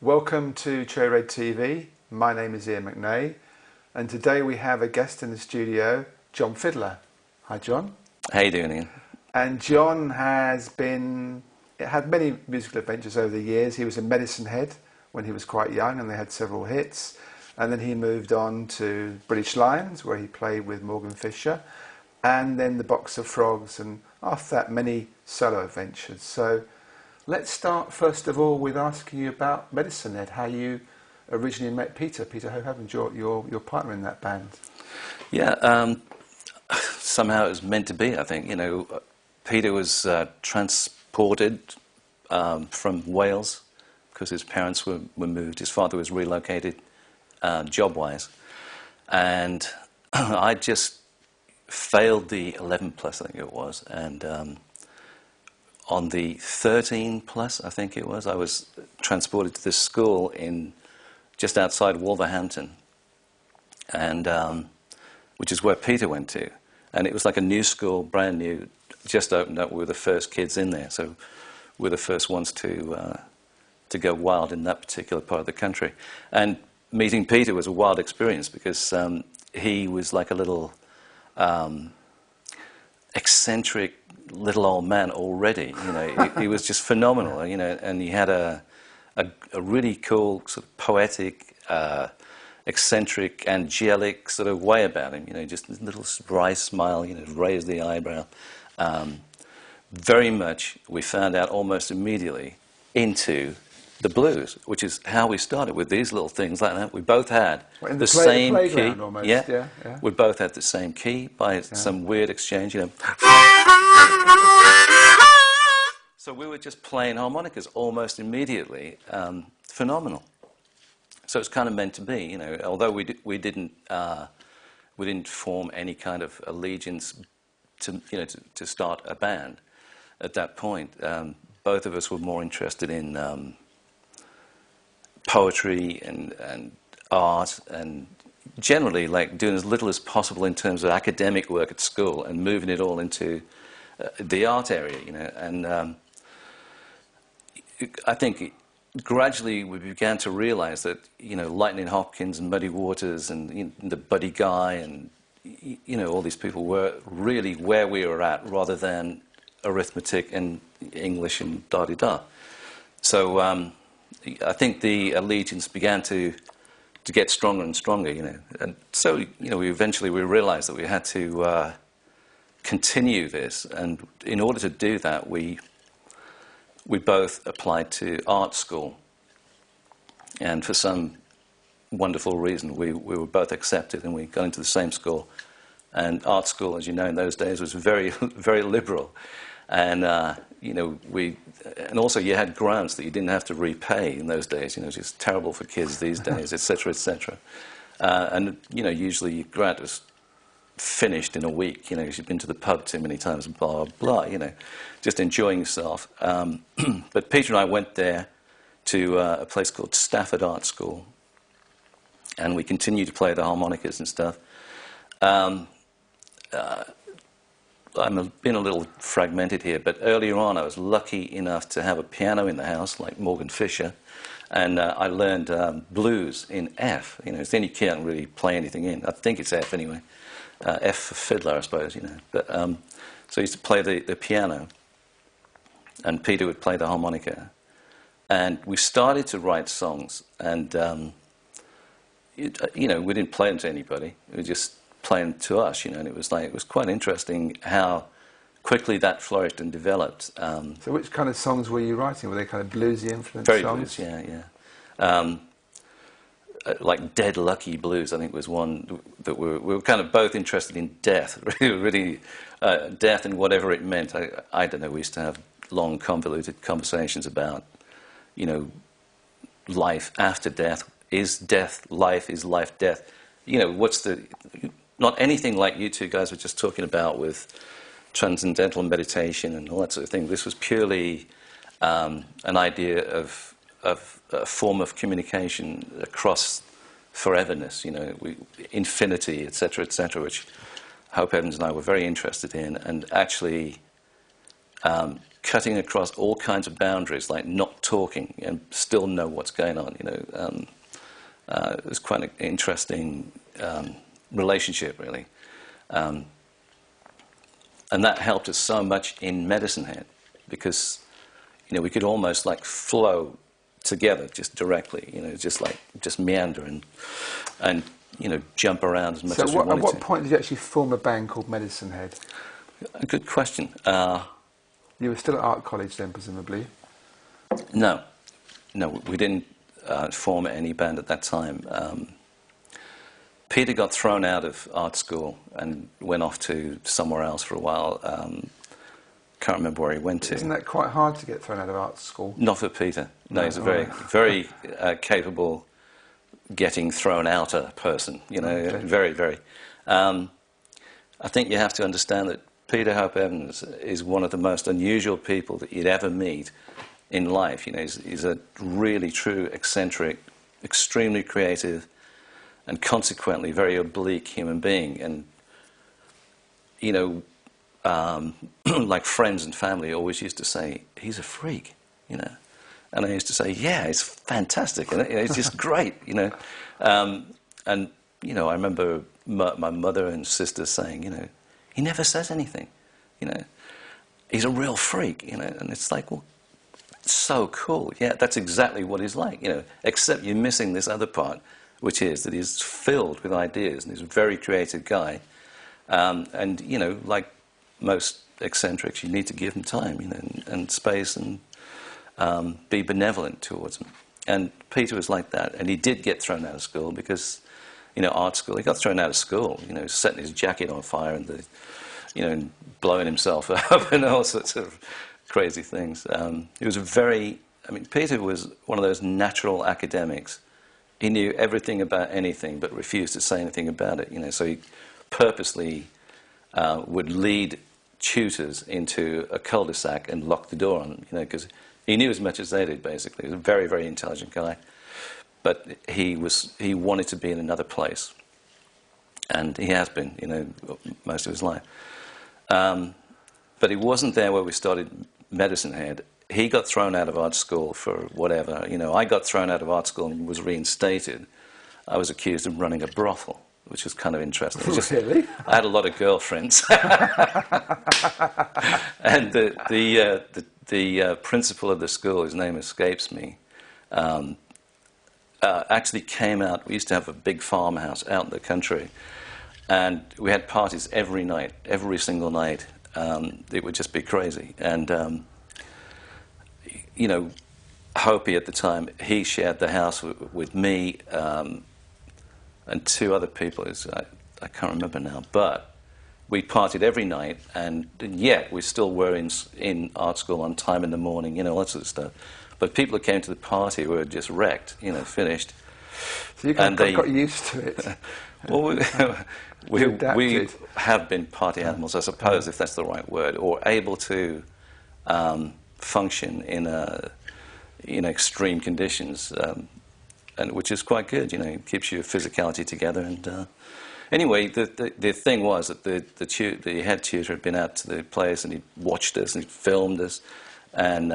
Welcome to Cherry Red TV. My name is Iain McNay, and today we have a guest in the studio, John Fiddler. Hi, John. How you doing, Iain? And John had many musical adventures over the years. He was a Medicine Head when he was quite young, and they had several hits. And then he moved on to British Lions, where he played with Morgan Fisher, and then the Box of Frogs, and after that, many solo adventures. So let's start, first of all, with asking you about Medicine Head, how you originally met Peter Hohaven, your partner in that band. Yeah, somehow it was meant to be, I think. You know, Peter was transported from Wales because his parents were moved. His father was relocated job-wise. And I just failed the 11 plus, I think it was, and on the 13 plus, I think it was, I was transported to this school in just outside Wolverhampton, and which is where Peter went to. And it was like a new school, brand new, just opened up. We were the first kids in there, so we were the first ones to go wild in that particular part of the country. And meeting Peter was a wild experience because he was like a little eccentric little old man already. You know, he was just phenomenal. You know, and he had a really cool sort of poetic, eccentric, angelic sort of way about him. You know, just a little wry smile. You know, raise the eyebrow. Very much, we found out almost immediately, into the blues, which is how we started with these little things like that. We both had the same key. Almost. Yeah. Yeah. We both had the same key by some weird exchange, you know. So we were just playing harmonicas almost immediately. Phenomenal. So it's kind of meant to be, you know. Although we didn't form any kind of allegiance to start a band at that point. Both of us were more interested in poetry and art, and generally like doing as little as possible in terms of academic work at school and moving it all into the art area, you know. And I think gradually we began to realize that, you know, Lightning Hopkins and Muddy Waters and, you know, the Buddy Guy and, you know, all these people were really where we were at rather than arithmetic and English and da-di-da. So I think the allegiance began to get stronger and stronger, you know. And so, you know, we realized that we had to continue this, and in order to do that, we both applied to art school, and for some wonderful reason, we were both accepted, and we got into the same school. And art school, as you know, in those days was very, very liberal, and you know, and also you had grants that you didn't have to repay in those days. You know, it's just terrible for kids these days, etc., etc. And you know, usually your grant was finished in a week. You know, because you've been to the pub too many times and blah blah blah. You know, just enjoying yourself. But Peter and I went there to a place called Stafford Art School, and we continued to play the harmonicas and stuff. I'm being a little fragmented here, but earlier on I was lucky enough to have a piano in the house, like Morgan Fisher, and I learned blues in F. You know, it's the only key I can really play anything in. I think it's F anyway. F for fiddler, I suppose, you know. But so I used to play the piano, and Peter would play the harmonica. And we started to write songs, and you know, we didn't play them to anybody. We were just playing to us, you know, and it was quite interesting how quickly that flourished and developed. So which kind of songs were you writing? Were they kind of bluesy influenced very songs? Blues, yeah. Like Dead Lucky Blues, I think, was one that we were kind of both interested in death, really death and whatever it meant. I don't know, we used to have long, convoluted conversations about, you know, life after death. Is death life? Is life death? You know, not anything like you two guys were just talking about with transcendental meditation and all that sort of thing. This was purely an idea of a form of communication across foreverness, you know, infinity, etc., which Hope Evans and I were very interested in, and actually cutting across all kinds of boundaries, like not talking and still know what's going on. It was quite an interesting relationship, really. And that helped us so much in Medicine Head, because we could almost like flow together just directly, just meander and jump around as much as we wanted to. At what point did you actually form a band called Medicine Head? A good question. You were still at art college then, presumably? No, we didn't form any band at that time. Peter got thrown out of art school and went off to somewhere else for a while. Can't remember where he went to. Isn't that quite hard to get thrown out of art school? Not for Peter. No, he's a very capable getting thrown outer person. Okay. Very, very. I think you have to understand that Peter Hope Evans is one of the most unusual people that you'd ever meet in life. He's a really true eccentric, extremely creative, and consequently very oblique human being. And like friends and family always used to say, he's a freak, And I used to say, yeah, it's fantastic, and it's just great, And I remember my mother and sister saying, he never says anything, He's a real freak, And it's like, well, so cool. Yeah, that's exactly what he's like, Except you're missing this other part, which is that he's filled with ideas and he's a very creative guy. And like most eccentrics, you need to give him time, and space, and be benevolent towards him. And Peter was like that, and he did get thrown out of school because, art school. He got thrown out of school, setting his jacket on fire and and blowing himself up and all sorts of crazy things. He was Peter was one of those natural academics. He knew everything about anything, but refused to say anything about it. So he purposely would lead tutors into a cul-de-sac and lock the door on them, because he knew as much as they did, basically. He was a very, very intelligent guy. But he wanted to be in another place. And he has been, most of his life. But he wasn't there where we started Medicine Head. He got thrown out of art school for whatever. I got thrown out of art school and was reinstated. I was accused of running a brothel, which was kind of interesting. Really? I had a lot of girlfriends. And the principal of the school, his name escapes me, actually came out. We used to have a big farmhouse out in the country, and we had parties every night, every single night. It would just be crazy. And Hopi at the time, he shared the house with me and two other people. I can't remember now, but we partied every night, and yet we still were in art school on time in the morning, all that sort of stuff. But people who came to the party were just wrecked, finished. So you got used to it. Well, we have been party animals, I suppose, if that's the right word, or able to function in extreme conditions, and which is quite good. It keeps your physicality together. And anyway, the thing was that the head tutor had been out to the place, and he watched us and he filmed us, and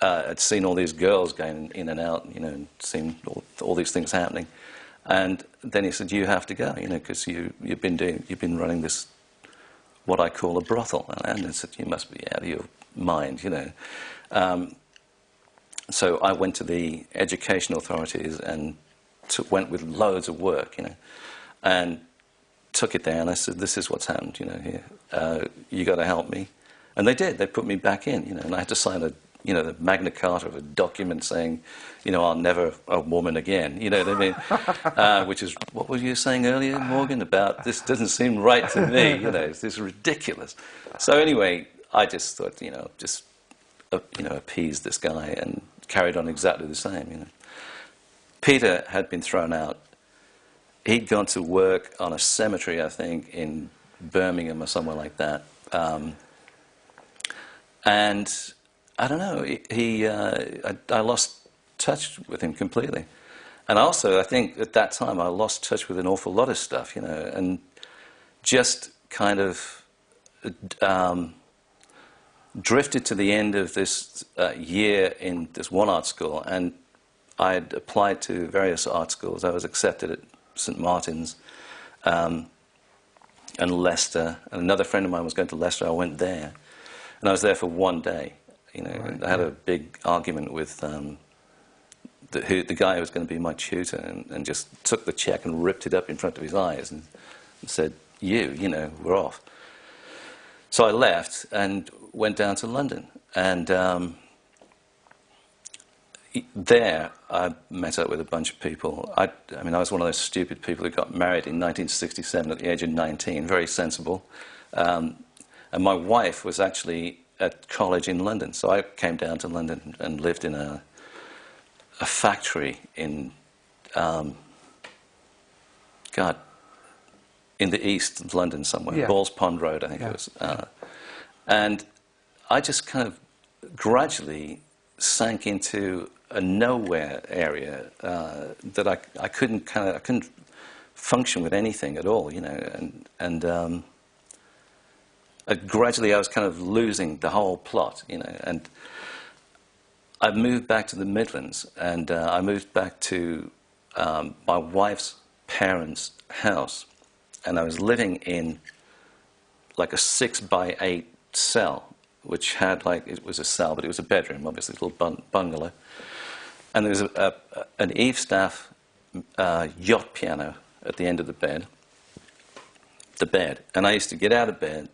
I'd seen all these girls going in and out, and seen all these things happening. And then he said, "You have to go, because you've been running this, what I call a brothel." And I said, "You must be out of your mind, So I went to the education authorities and went with loads of work, and took it there. And I said, "This is what's happened, here. You got to help me." And they did. They put me back in, and I had to sign the Magna Carta of a document saying, I'll never a woman again. You know what I mean? Which is what were you saying earlier, Morgan? About this doesn't seem right to me. This is ridiculous. So anyway, I just thought, appease this guy and carried on exactly the same. Peter had been thrown out. He'd gone to work on a cemetery, I think, in Birmingham or somewhere like that. And I don't know, I lost touch with him completely. And also, I think at that time, I lost touch with an awful lot of stuff, and just kind of drifted to the end of this year in this one art school, and I'd applied to various art schools. I was accepted at St Martin's and Leicester, and another friend of mine was going to Leicester. I went there, and I was there for one day. You know, Right, I had a big argument with the guy who was going to be my tutor, and just took the check and ripped it up in front of his eyes and said, you know, we're off. So I left and went down to London, and there I met up with a bunch of people. I mean, I was one of those stupid people who got married in 1967 at the age of 19, very sensible. And my wife was actually at college in London, so I came down to London and lived in a factory in, in the east of London somewhere, Balls Pond Road, I think it was. And I just kind of gradually sank into a nowhere area that I couldn't function with anything at all, you know, and gradually I was kind of losing the whole plot, you know, and I moved back to the Midlands, and I moved back to my wife's parents' house, and I was living in like a 6x8 cell, which had, like, it was a cell, but it was a bedroom, obviously, a little bungalow. And there was an Eve Staff yacht piano at the end of the bed. And I used to get out of bed,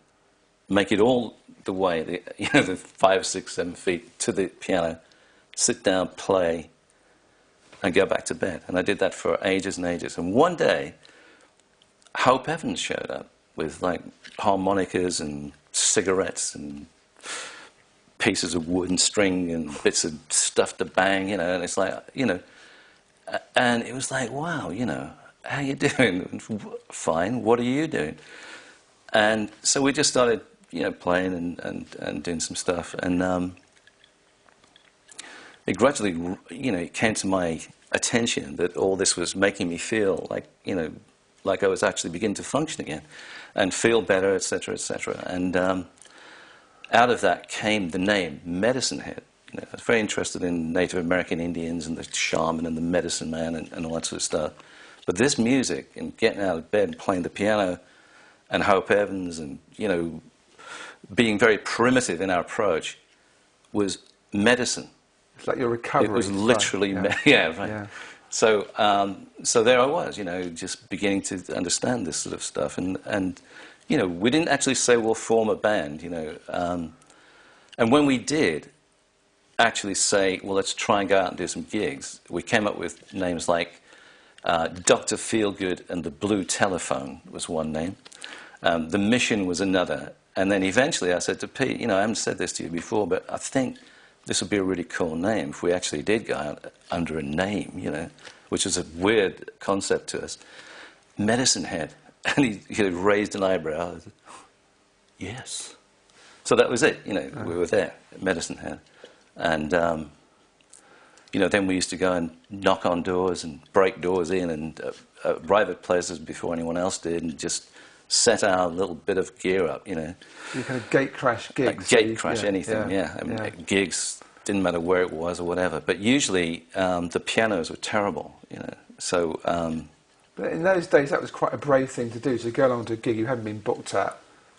make it all the way, you know, the 5, 6, 7 feet to the piano, sit down, play, and go back to bed. And I did that for ages and ages. And one day, Hope Evans showed up with, like, harmonicas and cigarettes and pieces of wood and string and bits of stuff to bang, you know, and it's like, you know, and it was like, wow, you know, how you doing? Fine, what are you doing? And so we just started, you know, playing and doing some stuff, and it gradually, you know, it came to my attention that all this was making me feel like, you know, like I was actually beginning to function again and feel better, etc., etc. And out of that came the name Medicine Head. You know, I was very interested in Native American Indians and the shaman and the medicine man and all that sort of stuff. But this music and getting out of bed and playing the piano and Hope Evans and, you know, being very primitive in our approach was medicine. It's like your recovery. It was literally, right. Yeah. So, so there I was, you know, just beginning to understand this sort of stuff, and you know, we didn't actually say we'll form a band, you know, and when we did actually say, well, let's try and go out and do some gigs, we came up with names like Dr. Feelgood and the Blue Telephone was one name, The Mission was another, and then eventually I said to Pete, you know, I haven't said this to you before, but I think this would be a really cool name if we actually did go out under a name, you know, which is a weird concept to us. Medicine Head. And he raised an eyebrow. I said, yes. So that was it, you know, we were there, Medicine Head. And, you know, then we used to go and knock on doors and break doors in and private places before anyone else did, and just set our little bit of gear up, you know. You kind of gate crash gigs. Gate crash anything, yeah. I mean, gigs, didn't matter where it was or whatever. But usually the pianos were terrible, you know. So... but in those days, that was quite a brave thing to do, to go along to a gig you hadn't been booked at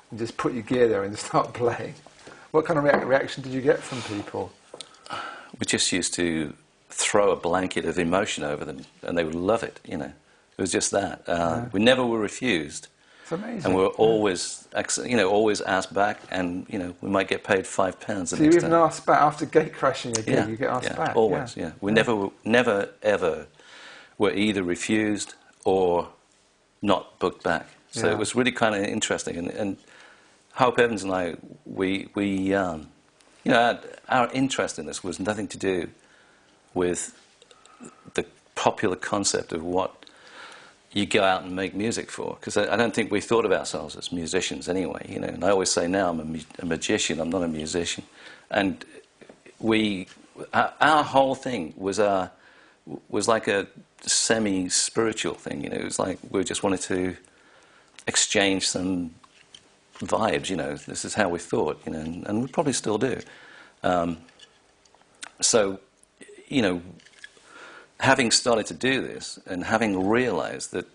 and just put your gear there and start playing. What kind of reaction did you get from people? We just used to throw a blanket of emotion over them, and they would love it, you know. It was just that. We never were refused. It's amazing. And we were always, you know, always asked back, and, you know, we might get paid £5 the next time. So you even asked back after gate crashing a gig, you get asked back? Always, yeah. We never, ever were either refused or not booked back. So it was really kind of interesting. And Hope Evans and I, we you know, our interest in this was nothing to do with the popular concept of what you go out and make music for. Because I don't think we thought of ourselves as musicians anyway, you know. And I always say now I'm a magician, I'm not a musician. And our whole thing was like a semi-spiritual thing, you know. It was like we just wanted to exchange some vibes, this is how we thought, and we probably still do. So, having started to do this and having realized that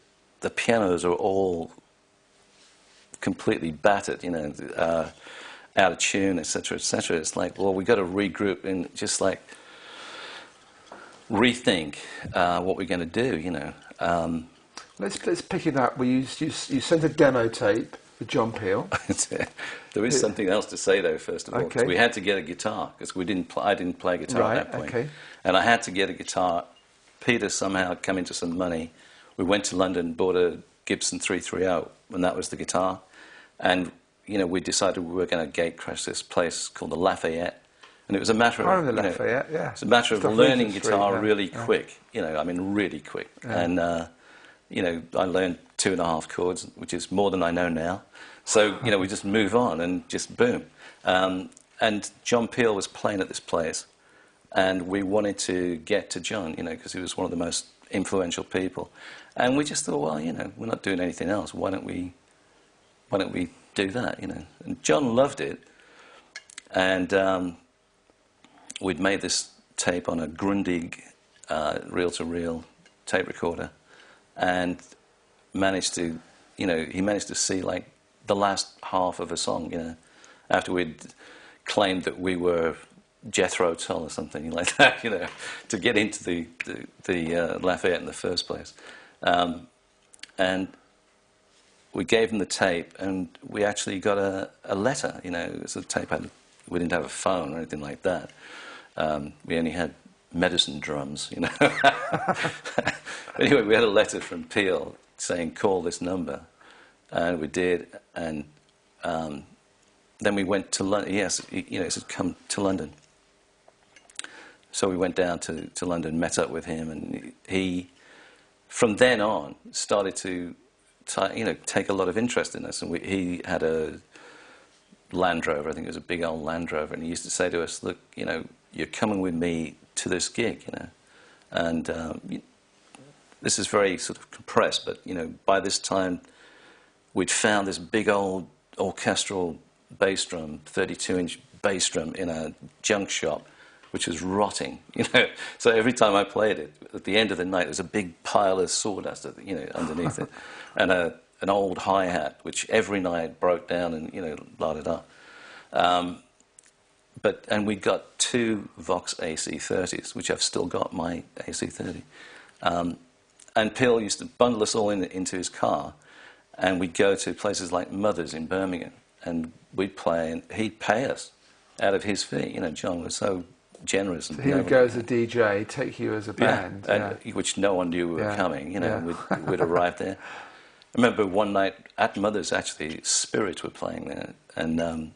the pianos are all completely battered, out of tune, etc., etc., it's like, well, we've got to regroup and just like rethink what we're going to do, Let's pick it up. You sent a demo tape for John Peel. There is something else to say, though, first of all. Okay. We had to get a guitar, because I didn't play guitar Right, at that point. okay. And I had to get a guitar. Peter somehow had come into some money. We went to London, bought a Gibson 330, and that was the guitar. And, we decided we were going to gate crash this place called the Lafayette. And it was a matter of... the Lafayette, yeah. It's a matter of Stuff learning Regent guitar Street, really quick. Really quick. Yeah. And, I learned 2.5 chords, which is more than I know now. So, we just move on and just boom. And John Peel was playing at this place, and we wanted to get to John, because he was one of the most influential people. And we just thought, well, we're not doing anything else. Why don't we do that, And John loved it. And we'd made this tape on a Grundig reel-to-reel tape recorder, and managed to, he managed to see like the last half of a song, after we'd claimed that we were Jethro Tull or something like that, to get into the Lafayette in the first place. And we gave him the tape, and we actually got a letter, it's a tape we didn't have a phone or anything like that. We only had medicine drums, Anyway, we had a letter from Peel saying, call this number. And we did, and then we went to London. Yes, he said, come to London. So we went down to London, met up with him, and he, from then on, started to, take a lot of interest in us. And he had a Land Rover, I think it was a big old Land Rover, and he used to say to us, look, you're coming with me to this gig, and this is very sort of compressed, but, by this time, we'd found this big old orchestral bass drum, 32-inch bass drum in a junk shop, which was rotting, So every time I played it, at the end of the night, there was a big pile of sawdust, underneath it, and an old hi-hat, which every night broke down and, larded up. And we got 2 Vox AC30s, which I've still got my AC30. And Peel used to bundle us all into his car, and we'd go to places like Mother's in Birmingham, and we'd play, and he'd pay us out of his fee. John was so generous. And so he would go as a DJ, take you as a band. Which no one knew we were coming, we'd arrive there. I remember one night at Mother's, actually, Spirit were playing there, and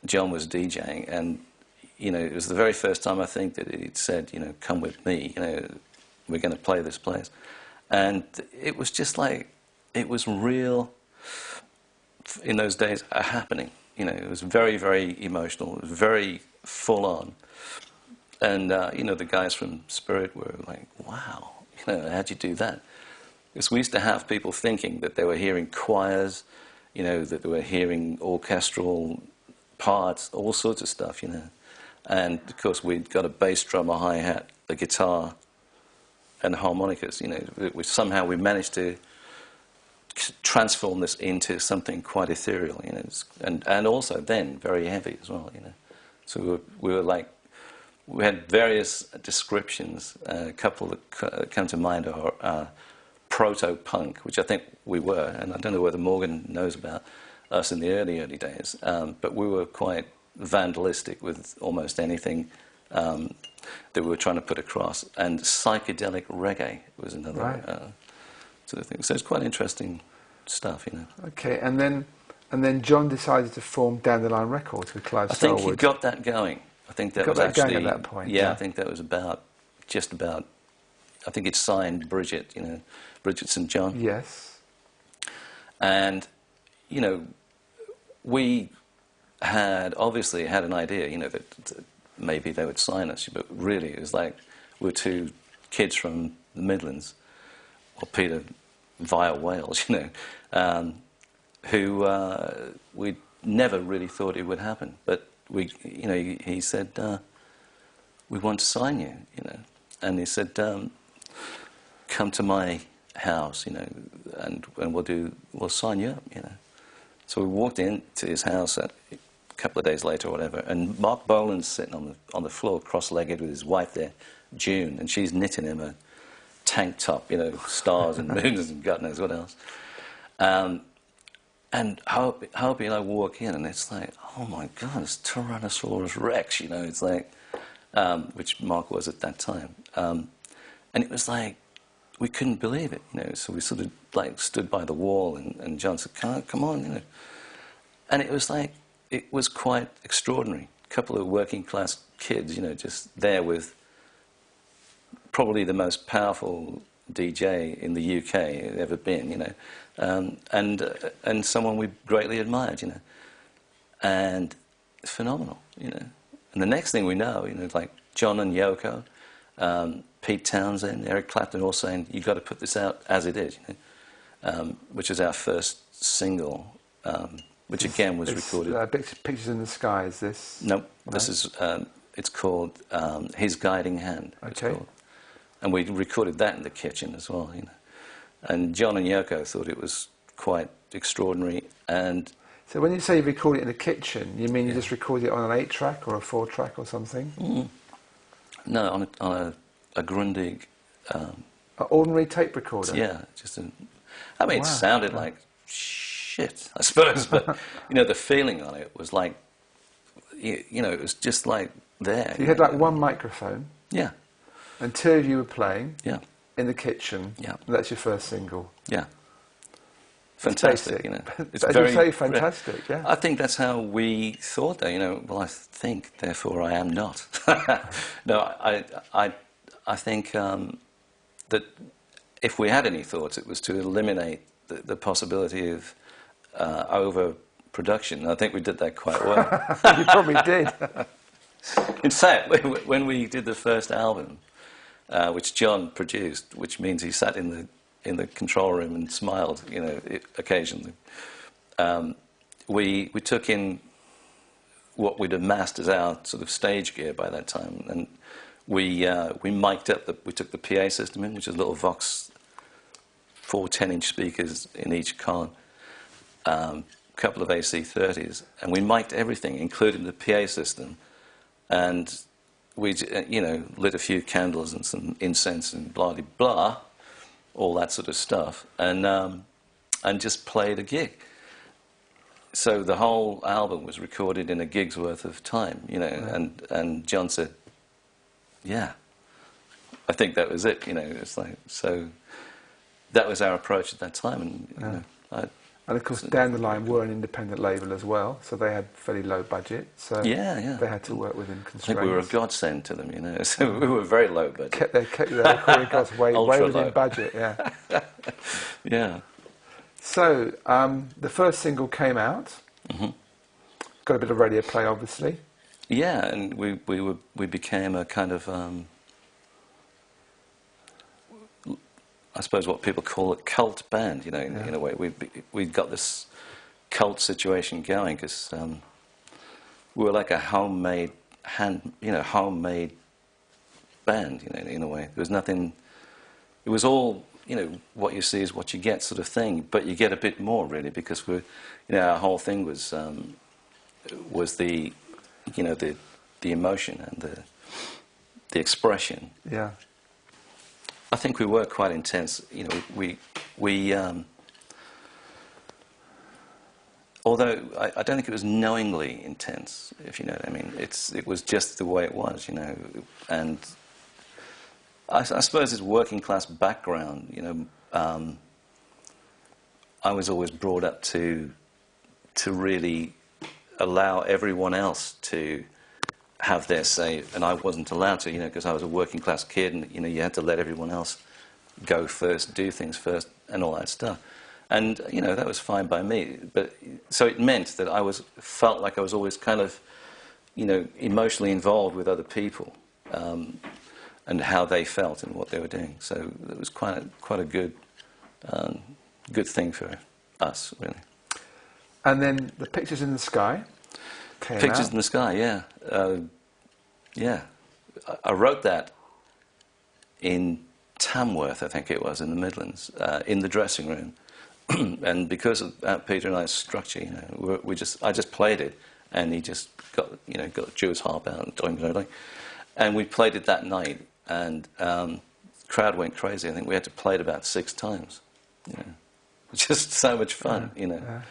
John was DJing, and, it was the very first time I think that he'd said, come with me, we're going to play this place. And it was just like, it was real, in those days, a happening. It was very, very emotional. It was very full on. And, the guys from Spirit were like, wow, how'd you do that? Because we used to have people thinking that they were hearing choirs, that they were hearing orchestral parts, all sorts of stuff, And, of course, we'd got a bass drum, a hi-hat, a guitar, and harmonicas, which somehow we managed to transform this into something quite ethereal, and also then very heavy as well, So we were like, we had various descriptions. A couple that come to mind are proto-punk, which I think we were, and I don't know whether Morgan knows about us in the early days, but we were quite vandalistic with almost anything that we were trying to put across, and psychedelic reggae was another sort of thing. So it's quite interesting stuff, Okay, and then John decided to form Down the Line Records with Clive Selwood. I think he got that going. I think that was actually going at that point. Yeah, I think that was just about. I think it signed Bridget, Bridget St. John. Yes. And we had obviously had an idea, that maybe they would sign us, but really it was like we were 2 kids from the Midlands, or Peter via Wales, who we never really thought it would happen. But he said, "We want to sign you," and he said, "Come to my house, and we'll sign you up," So we walked into his house a couple of days later or whatever, and Mark Bolan's sitting on the floor, cross-legged, with his wife there, June, and she's knitting him a tank top, stars and moons and God knows what else. And Hopi and I walk in, and it's like, oh my God, it's Tyrannosaurus Rex, it's like, which Mark was at that time. And it was like, we couldn't believe it, so we sort of like stood by the wall, and John said, come on, And it was like, it was quite extraordinary. A couple of working class kids, just there with probably the most powerful DJ in the UK ever been, and someone we greatly admired, and it's phenomenal, And the next thing we know, like John and Yoko, Pete Townsend, Eric Clapton, all saying, "You got to put this out as it is," which is our first single, which again was recorded. Pictures in the Sky. Is this? No, this is. It's called His Guiding Hand. Okay. And we recorded that in the kitchen as well, And John and Yoko thought it was quite extraordinary. And so when you say you record it in the kitchen, you mean you just record it on an 8-track or a 4-track or something? Mm. No, on a Grundig. An ordinary tape recorder? Yeah, it sounded like shit, I suppose, but, the feeling on it was like, it was just like there. So you had like one microphone? Yeah. And two of you were playing? Yeah. In the kitchen? Yeah. And that's your first single? Yeah. Fantastic, It's as you say, fantastic, yeah. I think that's how we thought that, well, I think, therefore I am not. No, I think that if we had any thoughts, it was to eliminate the possibility of overproduction. I think we did that quite well. You probably did. In fact, when we did the first album, which John produced, which means he sat in the control room and smiled, occasionally. We took in what we'd amassed as our sort of stage gear by that time, and we mic'd up. We took the PA system in, which is little Vox 4 10-inch speakers in each column, couple of AC30s, and we mic'd everything, including the PA system, and we lit a few candles and some incense and blah de blah, all that sort of stuff, and just played a gig. So the whole album was recorded in a gig's worth of time, and John said, "Yeah, I think that was it." It's like, so that was our approach at that time, and and of course, down the line, we're an independent label as well, so they had fairly low budget, so they had to work within constraints. I think we were a godsend to them, so we were very low budget. Kept their recording costs way within low. budget, yeah. Yeah. So, the first single came out, got a bit of radio play, obviously. Yeah, and we became a kind of, I suppose what people call a cult band, in a way. We got this cult situation going because we were like a homemade band, in a way. There was nothing. It was all, what you see is what you get, sort of thing. But you get a bit more, really, because our whole thing was the, the emotion and the expression. Yeah. I think we were quite intense. Although I don't think it was knowingly intense, if you know what I mean. It was just the way it was, And I suppose it's working class background, I was always brought up to really allow everyone else to have their say, and I wasn't allowed to, because I was a working class kid, and you had to let everyone else go first, do things first, and all that stuff. And that was fine by me. But so it meant that I felt like I was always kind of, emotionally involved with other people, and how they felt and what they were doing. So it was quite a good thing for us, really. And then the Pictures in the Sky came Pictures out. in the Sky, yeah. Yeah. I wrote that in Tamworth, I think it was, in the Midlands, in the dressing room. And because of Peter and I's structure, you know, I just played it, and he just got the Jewish harp out and doing, and we played it that night, and crowd went crazy. I think we had to play it about 6 times. You know, just so much fun, you know.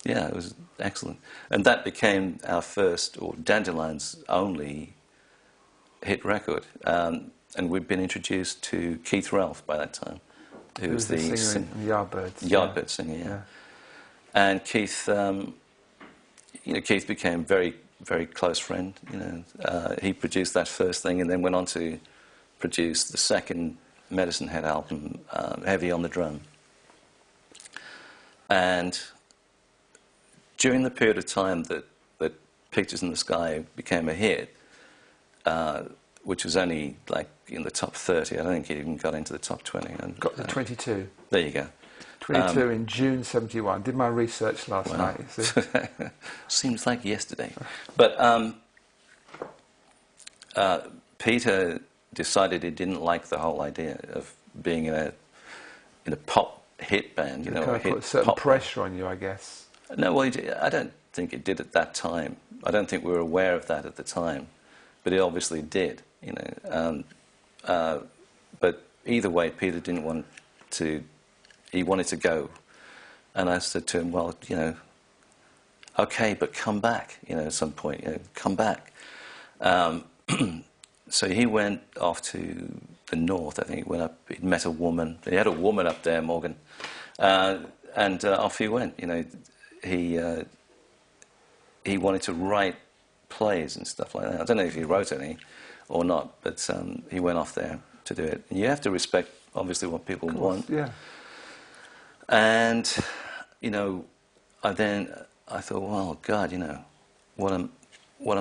Yeah, it was excellent, and that became our first, or Dandelion's only, hit record. And we'd been introduced to Keith Ralph by that time, who was the singer in Yardbirds. Yardbird singer, yeah. And Keith, Keith became very, very close friend. You know, he produced that first thing, and then went on to produce the second Medicine Head album, Heavy on the Drum. And during the period of time that Pictures in the Sky became a hit, which was only like in the top 30, I don't think it even got into the top 20. And, got the 22. There you go. 22 in June 71. Did my research last night. You see. Seems like yesterday. But Peter decided he didn't like the whole idea of being in a pop hit band. You know, kind of put a certain pressure on you, I guess. No, well, I don't think it did at that time. I don't think we were aware of that at the time, but it obviously did. You know, but either way, Peter didn't want to. He wanted to go, and I said to him, "Well, you know, okay, but come back. You know, at some point, you know, come back." So he went off to the north. I think he went up. He met a woman. He had a woman up there, Morgan, and off he went. You know, he wanted to write plays and stuff like that. I don't know if he wrote any or not, but he went off there to do it. And you have to respect, obviously, what people want. Yeah. And, you know, I thought, well, God, you know, what am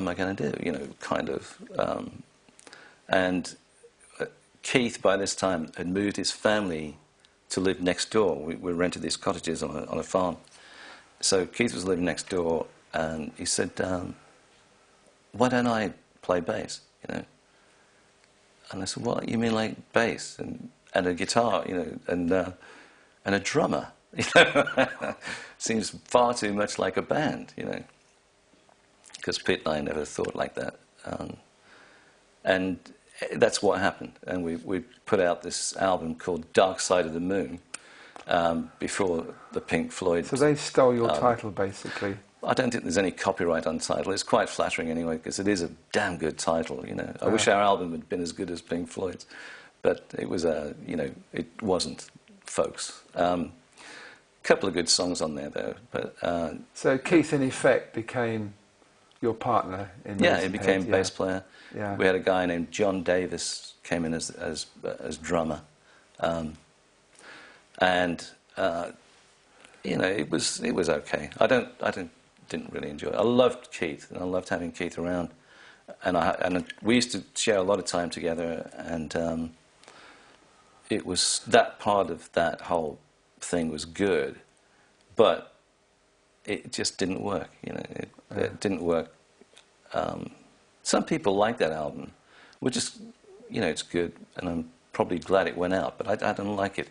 I going to do? You know, kind of. And Keith, by this time, had moved his family to live next door. We rented these cottages on a farm. So Keith was living next door, and he said, why don't I play bass, you know? And I said, what, you mean like bass and a guitar, you know, and a drummer? You know? Seems far too much like a band, you know, because Pete and I never thought like that. And that's what happened. And we put out this album called Dark Side of the Moon before the Pink Floyd. So they stole your title, basically. I don't think there's any copyright on the title. It's quite flattering anyway, because it is a damn good title, you know. I wish our album had been as good as Pink Floyd's, but it was, you know, it wasn't, folks. A couple of good songs on there, though. But so Keith, in effect, became your partner in yeah, he became bass player. Yeah. We had a guy named John Davis came in as drummer, and you know, it was okay. I didn't really enjoy it. I loved Keith, and I loved having Keith around, and we used to share a lot of time together, and it was that part of that whole thing was good, but it just didn't work. You know, it didn't work. Some people like that album, which is, you know, it's good, and I'm probably glad it went out, but I don't like it.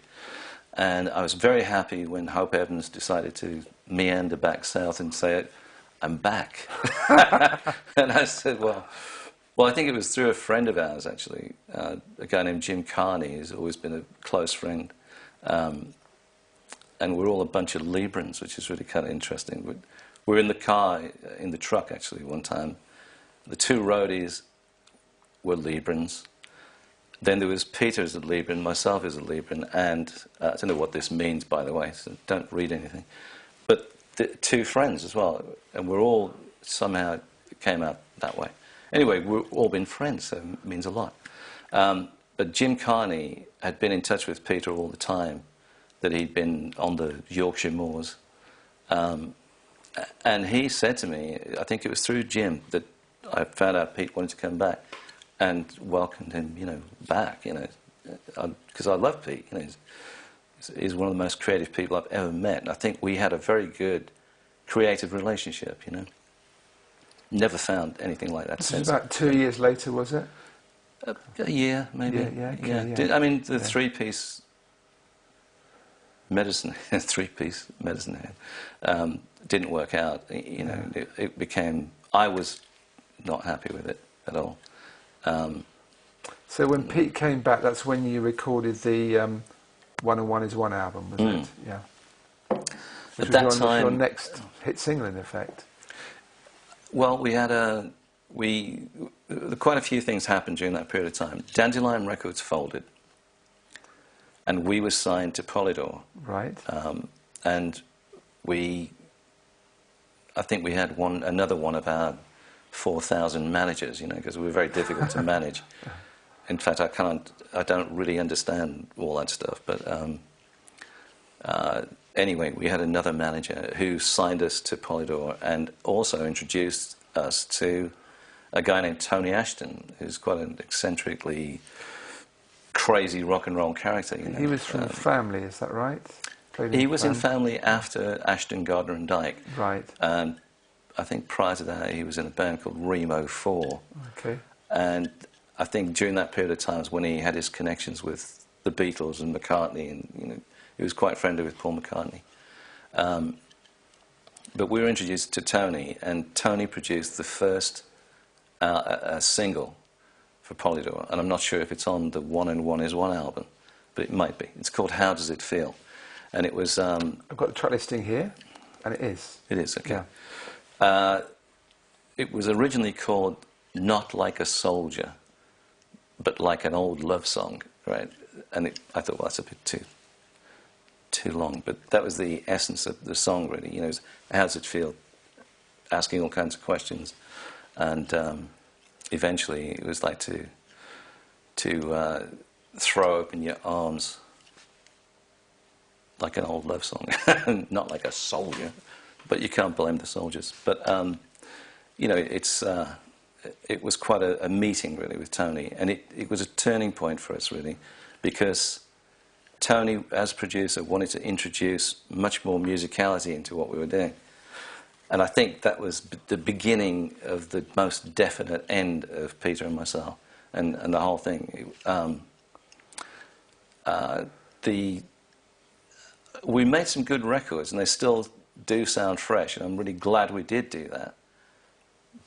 And I was very happy when Hope Evans decided to meander back south and say, I'm back. And I said, well, I think it was through a friend of ours, actually, a guy named Jim Carney, who's always been a close friend. And we're all a bunch of Librans, which is really kind of interesting. We're in the car, in the truck, actually, one time. The 2 roadies were Librans. Then there was Peter as a Libran, myself as a Libran, and I don't know what this means, by the way, so don't read anything. But the 2 friends as well, and we're all somehow came out that way. Anyway, we've all been friends, so it means a lot. But Jim Carney had been in touch with Peter all the time, that he'd been on the Yorkshire moors. And he said to me, I think it was through Jim, that I found out Pete wanted to come back, and welcomed him, you know, back, you know, because I love Pete, you know, is one of the most creative people I've ever met. And I think we had a very good creative relationship, you know. Never found anything like that This since. was about 2 years later, was it? A year, maybe. Yeah. I mean, the three-piece medicine, three-piece medicine head, didn't work out. You know, it became. I was not happy with it at all. So when Pete came back, that's when you recorded the One and One is One album, was it? Yeah. Which At that was time, your next hit single, in effect. well, we had quite a few things happened during that period of time. Dandelion Records folded, and we were signed to Polydor. Right. And I think we had another one of our 4,000 managers, you know, because we were very difficult to manage. In fact, I don't really understand all that stuff. But anyway, we had another manager who signed us to Polydor and also introduced us to a guy named Tony Ashton, who's quite an eccentrically crazy rock and roll character. You know? He was from Family, is that right? He was in Family after Ashton, Gardner and Dyke. Right. And I think prior to that, he was in a band called Remo 4. Okay. And I think during that period of time was when he had his connections with the Beatles and McCartney, and you know, he was quite friendly with Paul McCartney. But we were introduced to Tony, and Tony produced the first single for Polydor, and I'm not sure if it's on the One and One is One album, but it might be. It's called How Does It Feel? And it was... I've got the track listing here, and it is. It is, okay. Yeah. It was originally called Not Like a Soldier, but like an old love song, right? And I thought, well, that's a bit too long, but that was the essence of the song, really. You know, how does it feel? Asking all kinds of questions, and eventually it was like to throw open your arms like an old love song, not like a soldier, but you can't blame the soldiers. But you know, it was quite a meeting really with Tony, and it was a turning point for us really, because Tony, as producer, wanted to introduce much more musicality into what we were doing. And I think that was the beginning of the most definite end of Peter and myself, and the whole thing. We made some good records, and they still do sound fresh, and I'm really glad we did do that.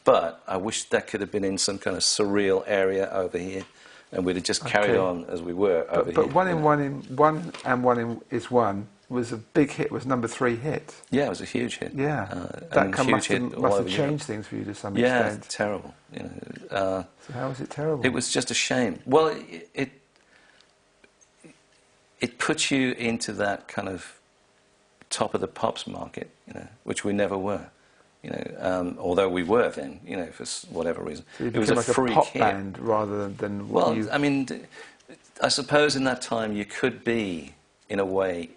But I wish that could have been in some kind of surreal area over here, and we'd have just carried on as we were over here. But One and One is One was a big hit. Was #3 hit. Yeah, it was a huge hit. Yeah, that must have changed things for you to some extent. Yeah, terrible. You know, so how was it terrible? It was just a shame. Well, it puts you into that kind of top of the pops market, you know, which we never were. You know, although we were then, you know, for whatever reason. So it was a like freak a pop hit. band rather than what you... Well, I mean, I suppose in that time you could be, in a way,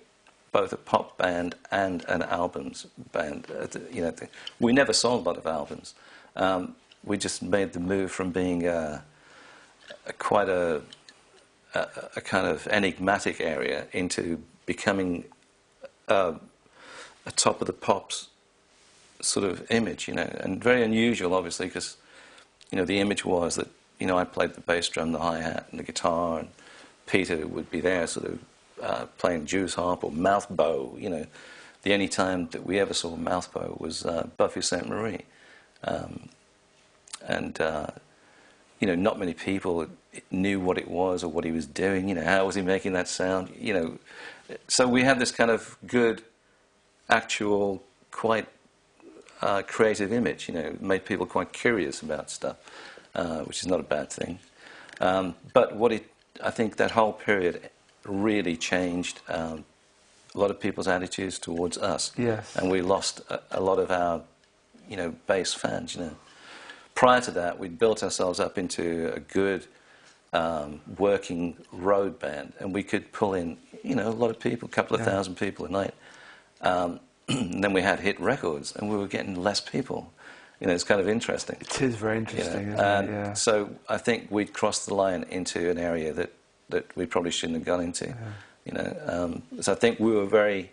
both a pop band and an albums band. You know, we never sold a lot of albums. We just made the move from being quite a kind of enigmatic area into becoming a top of the pops sort of image, you know, and very unusual, obviously, because, you know, the image was that, you know, I played the bass drum, the hi-hat, and the guitar, and Peter would be there sort of playing Jew's harp or mouth bow, you know. The only time that we ever saw mouth bow was Buffy St. Marie. You know, not many people knew what it was or what he was doing, you know, how was he making that sound, you know. So we had this kind of good, actual, quite creative image, you know, made people quite curious about stuff, which is not a bad thing. But I think that whole period really changed a lot of people's attitudes towards us. Yes. And we lost a lot of our, you know, bass fans, you know. Prior to that, we'd built ourselves up into a good working road band, and we could pull in, you know, a lot of people, a couple of thousand people a night. And then we had hit records, and we were getting less people. You know, it's kind of interesting. It is very interesting, you know? Isn't it? Yeah. So I think we'd crossed the line into an area that we probably shouldn't have gone into. you know. So I think we were very...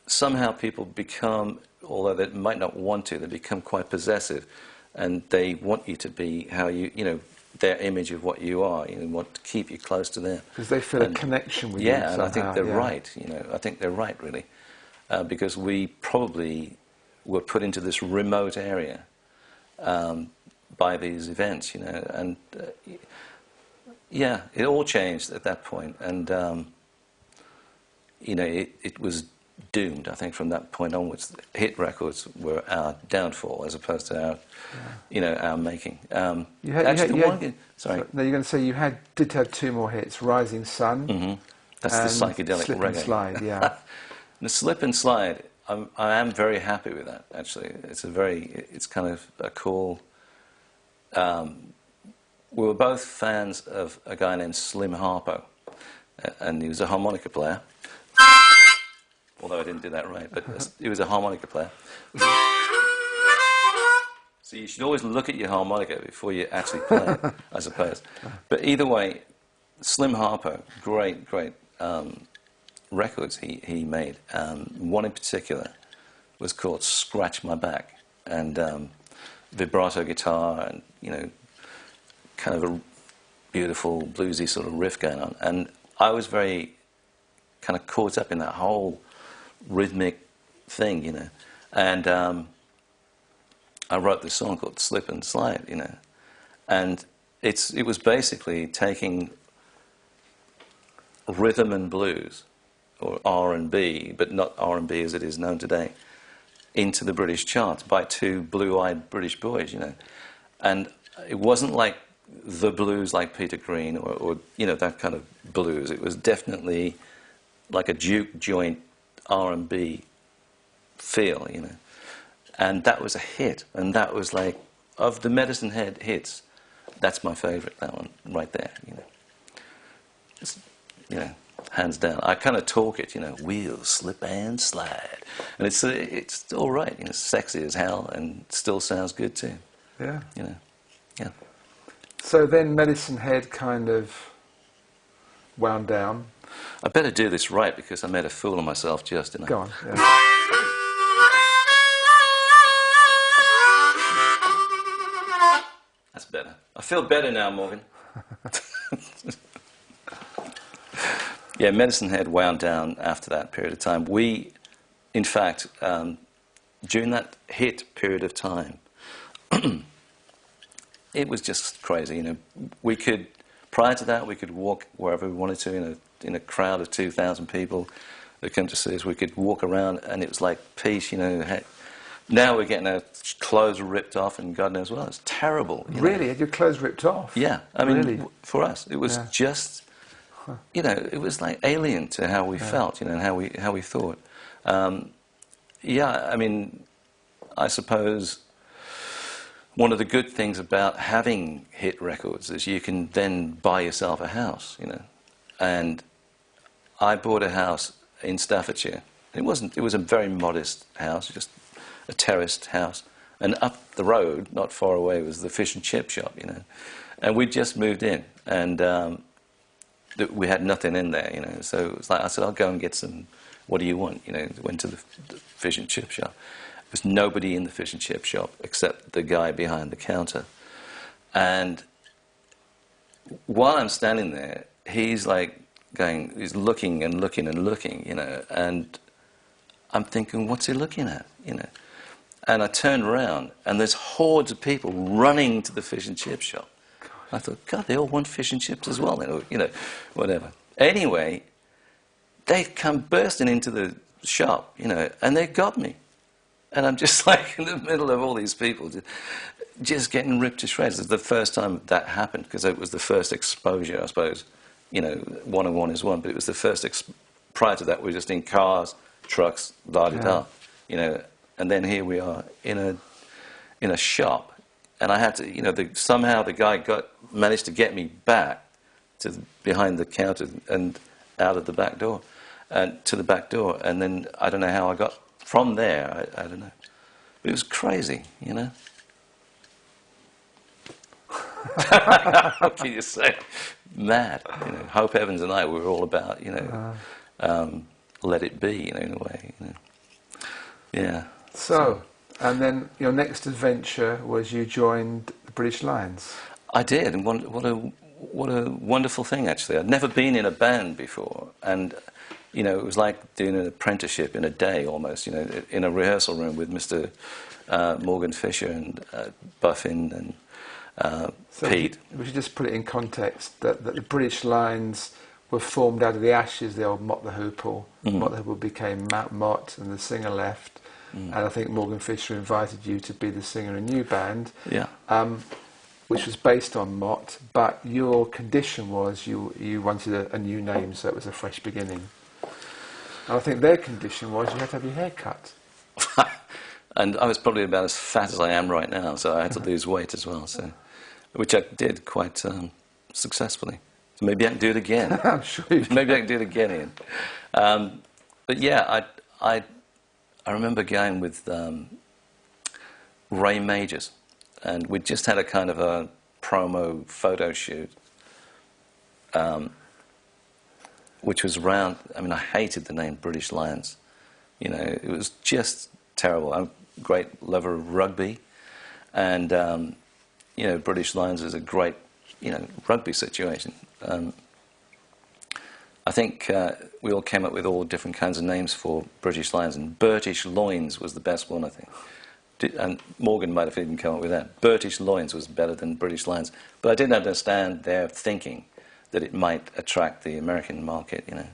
Somehow people become, although they might not want to, they become quite possessive, and they want you to be how you know, their image of what you are, you know, want to keep you close to them. Because they feel a connection with you Yeah, and somehow, I think they're yeah. right, you know, I think they're right, really. Because we probably were put into this remote area by these events, you know, and yeah, it all changed at that point, and you know, it was doomed. I think from that point onwards, hit records were our downfall as opposed to our, you know, our making. Sorry, no, you're going to say you did have two more hits: "Rising Sun." Mm-hmm. That's and the psychedelic "Slip reggae. and Slide." Yeah. The Slip and Slide. I am very happy with that. Actually, it's kind of a cool. We were both fans of a guy named Slim Harpo, and he was a harmonica player. Although I didn't do that right, but he was a harmonica player. So you should always look at your harmonica before you actually play it, I suppose. But either way, Slim Harpo, great records he made. One in particular was called "Scratch My Back," and vibrato guitar, and you know, kind of a beautiful bluesy sort of riff going on. And I was very kind of caught up in that whole rhythmic thing, you know. And I wrote this song called "Slip and Slide," you know. And it was basically taking rhythm and blues, or R&B, but not R&B as it is known today, into the British charts by two blue-eyed British boys, you know. And it wasn't like the blues like Peter Green or you know, that kind of blues. It was definitely like a juke joint R&B feel, you know. And that was a hit. And that was like, of the Medicine Head hits, that's my favourite, that one right there, you know. It's, you know, hands down. I kind of talk it, you know, we'll slip and slide. And it's all right, you know, sexy as hell and still sounds good too. Yeah. You know, yeah. So then Medicine Head kind of wound down. I better do this right because I made a fool of myself just, you know. Go on. Yeah. That's better. I feel better now, Morgan. Yeah, Medicine Head wound down after that period of time. We, in fact, during that hit period of time, it was just crazy. You know, we could, prior to that, we could walk wherever we wanted to in a crowd of 2,000 people that come to see us. We could walk around, and it was like peace. You know, now we're getting our clothes ripped off, and God knows what. It's terrible. Really, had your clothes ripped off? Yeah, I mean, really? For us, it was just. You know, it was like alien to how we felt, you know, and how we thought. Yeah, I mean, I suppose one of the good things about having hit records is you can then buy yourself a house, you know. And I bought a house in Staffordshire. It was a very modest house, just a terraced house. And up the road, not far away, was the fish and chip shop, you know. And we'd just moved in, and we had nothing in there, you know. So it was like, I said, I'll go and get some, what do you want? You know, went to the fish and chip shop. There was nobody in the fish and chip shop except the guy behind the counter. And while I'm standing there, he's like he's looking and looking and looking, you know, and I'm thinking, what's he looking at, you know? And I turned around, and there's hordes of people running to the fish and chip shop. I thought, God, they all want fish and chips as well, you know, whatever. Anyway, they come bursting into the shop, you know, and they got me. And I'm just like in the middle of all these people, just getting ripped to shreds. It's the first time that happened, because it was the first exposure, I suppose. You know, one and one is one, but it was the first, prior to that, we were just in cars, trucks, la-di-da, you know. And then here we are in a shop. And I had to, you know, somehow the guy managed to get me back to behind the counter and out of the back door, and to the back door. And then I don't know how I got from there. I don't know. But it was crazy, you know. What can you say? Mad. You know, Hope Evans and I were all about, you know, let it be, you know, in a way. You know. Yeah. So, and then your next adventure was you joined the British Lions. I did, and what a wonderful thing, actually. I'd never been in a band before, and you know, it was like doing an apprenticeship in a day almost. You know, in a rehearsal room with Mr. Morgan Fisher and Buffin and So Pete. we should just put it in context that the British Lions were formed out of the ashes of the old Mott the Hoople. Mott the Hoople became Matt Mott, and the singer left. And I think Morgan Fisher invited you to be the singer in a new band. Yeah. Which was based on Mott, but your condition was you wanted a new name, so it was a fresh beginning. And I think their condition was you had to have your hair cut. And I was probably about as fat as I am right now, so I had to lose weight as well. So, which I did quite successfully. So maybe I can do it again. I'm sure you can. Maybe I can do it again, Ian. But yeah, I remember going with Ray Majors, and we'd just had a kind of a promo photo shoot, which was around. I mean, I hated the name British Lions. You know, it was just terrible. I'm a great lover of rugby, and you know, British Lions is a great, you know, rugby situation. I think we all came up with all different kinds of names for British Lions, and British Loins was the best one, I think. And Morgan might have even come up with that. British Loins was better than British Lions. But I didn't understand their thinking that it might attract the American market, you know.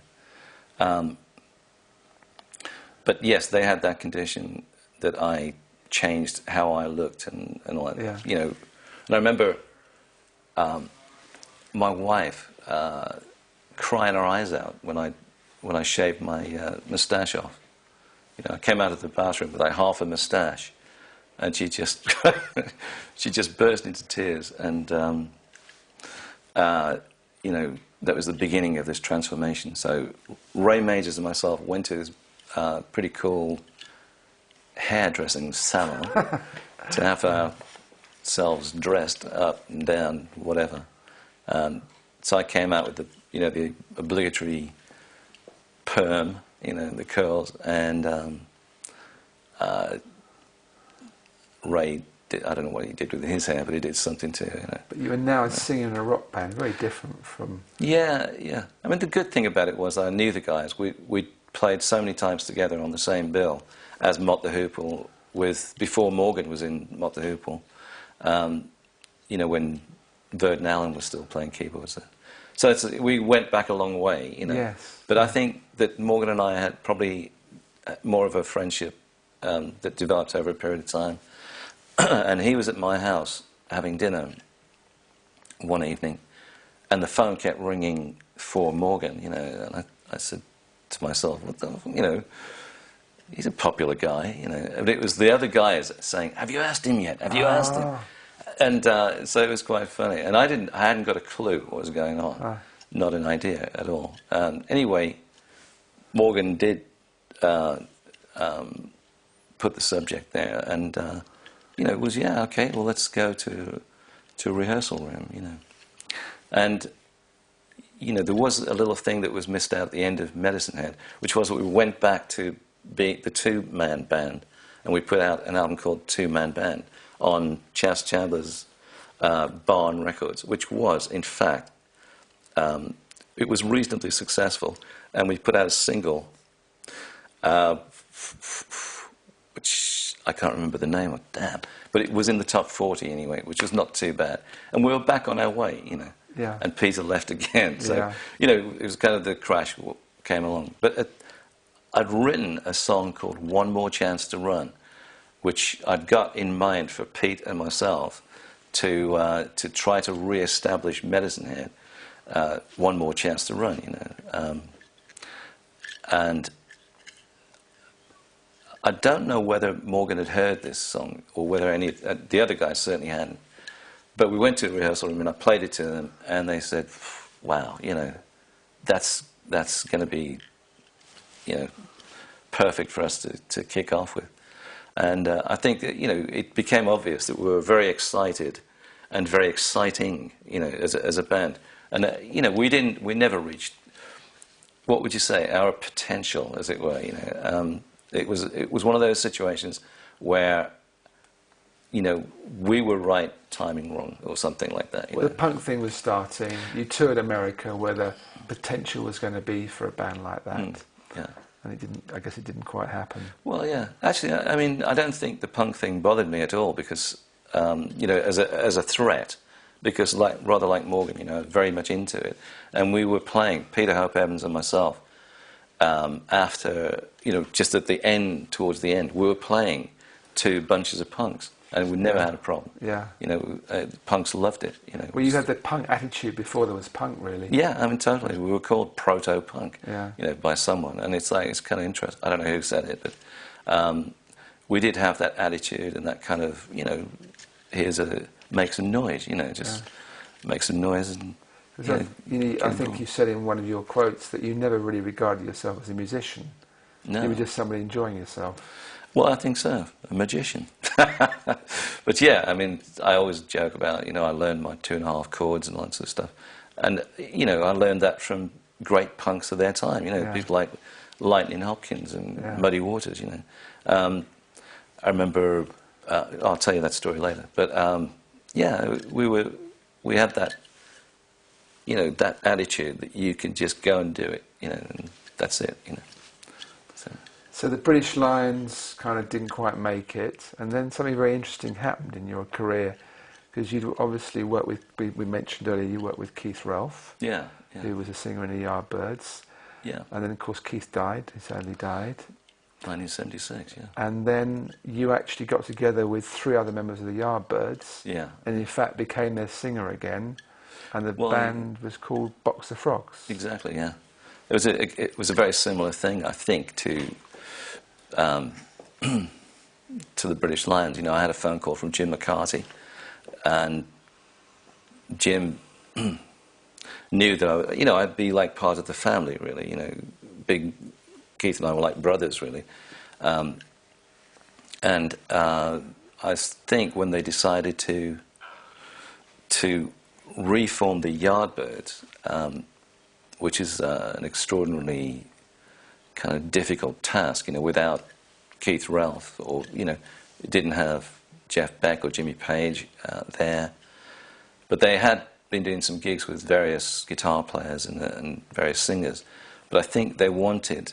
But yes, they had that condition that I changed how I looked and all that, Yeah. you know. And I remember my wife crying her eyes out when I shaved my moustache off. You know, I came out of the bathroom with like half a moustache, and she just burst into tears. And you know, that was the beginning of this transformation. So Ray Majors and myself went to this pretty cool hairdressing salon to have ourselves dressed up and down, whatever. So I came out with the, you know, the obligatory perm, you know, the curls, and Ray did, I don't know what he did with his hair, but he did something too, you know. But you were now singing in a rock band, very different from... Yeah, yeah. I mean, the good thing about it was I knew the guys. We played so many times together on the same bill as Mott the Hoople, before Morgan was in Mott the Hoople, you know, when Verdon Allen was still playing keyboards there. So we went back a long way, you know. Yes. But I think that Morgan and I had probably more of a friendship that developed over a period of time. And he was at my house having dinner one evening, and the phone kept ringing for Morgan, you know. And I said to myself, what the, you know, he's a popular guy, you know. And it was the other guys saying, "Have you asked him yet? Have you asked him?" And so it was quite funny. And I hadn't got a clue what was going on, not an idea at all. Anyway, Morgan did put the subject there, and you know, it was, yeah, okay, well, let's go to a rehearsal room, you know. And you know, there was a little thing that was missed out at the end of Medicine Head, which was that we went back to be the two-man band, and we put out an album called Two Man Band on Chas Chandler's Barn Records, which was, in fact, it was reasonably successful, and we put out a single, which I can't remember the name of, damn, but it was in the top 40 anyway, which was not too bad. And we were back on our way, you know. Yeah. And Peter left again, so, you know, it was kind of the crash came along. But I'd written a song called One More Chance to Run, which I'd got in mind for Pete and myself to try to re-establish Medicine Head, One More Chance to Run, you know. And I don't know whether Morgan had heard this song or whether any the other guys certainly hadn't. But we went to the rehearsal room and I played it to them, and they said, "Wow, you know, that's going to be, you know, perfect for us to kick off with." And I think that, you know, it became obvious that we were very excited and very exciting, as a band. And we never reached, what would you say, our potential, as it were. It was one of those situations where we were right, timing wrong, or something like that. Well, the punk thing was starting. You toured America, where the potential was going to be for a band like that. Yeah. And it didn't. I guess it didn't quite happen. Well, yeah. Actually, I mean, I don't think the punk thing bothered me at all because, as a threat, because rather like Morgan, very much into it, and we were playing, Peter Hope Evans and myself, after just at the end, towards the end, we were playing to bunches of punks. And we never had a problem. Yeah. Punks loved it. Well, you had the punk attitude before there was punk, really. Yeah, I mean, totally. We were called proto-punk, yeah. By someone, and it's kind of interesting. I don't know who said it, but we did have that attitude and that kind of, make some noise, make some noise and. I think you said in one of your quotes that you never really regarded yourself as a musician. No. You were just somebody enjoying yourself. Well, I think so. A magician. But yeah, I mean, I always joke about, I learned my 2.5 chords and lots of stuff. And, I learned that from great punks of their time, people like Lightning Hopkins and Muddy Waters, I remember, I'll tell you that story later. But, we had that, that attitude that you can just go and do it, and that's it, So the British Lions kind of didn't quite make it, and then something very interesting happened in your career, because you'd obviously worked with, we mentioned earlier, you worked with Keith Relf, who was a singer in the Yardbirds. Yeah. And then, of course, Keith died, he sadly died. 1976, yeah. And then you actually got together with 3 other members of the Yardbirds, and in fact became their singer again, and the band was called Box of Frogs. Exactly, yeah. It was a very similar thing, I think, to the British Lions. I had a phone call from Jim McCarty, and Jim knew that I'd be like part of the family, really. Big Keith and I were like brothers, really. And I think when they decided to reform the Yardbirds, which is an extraordinarily kind of difficult task, without Keith Relf, or, it didn't have Jeff Beck or Jimmy Page there. But they had been doing some gigs with various guitar players and various singers. But I think they wanted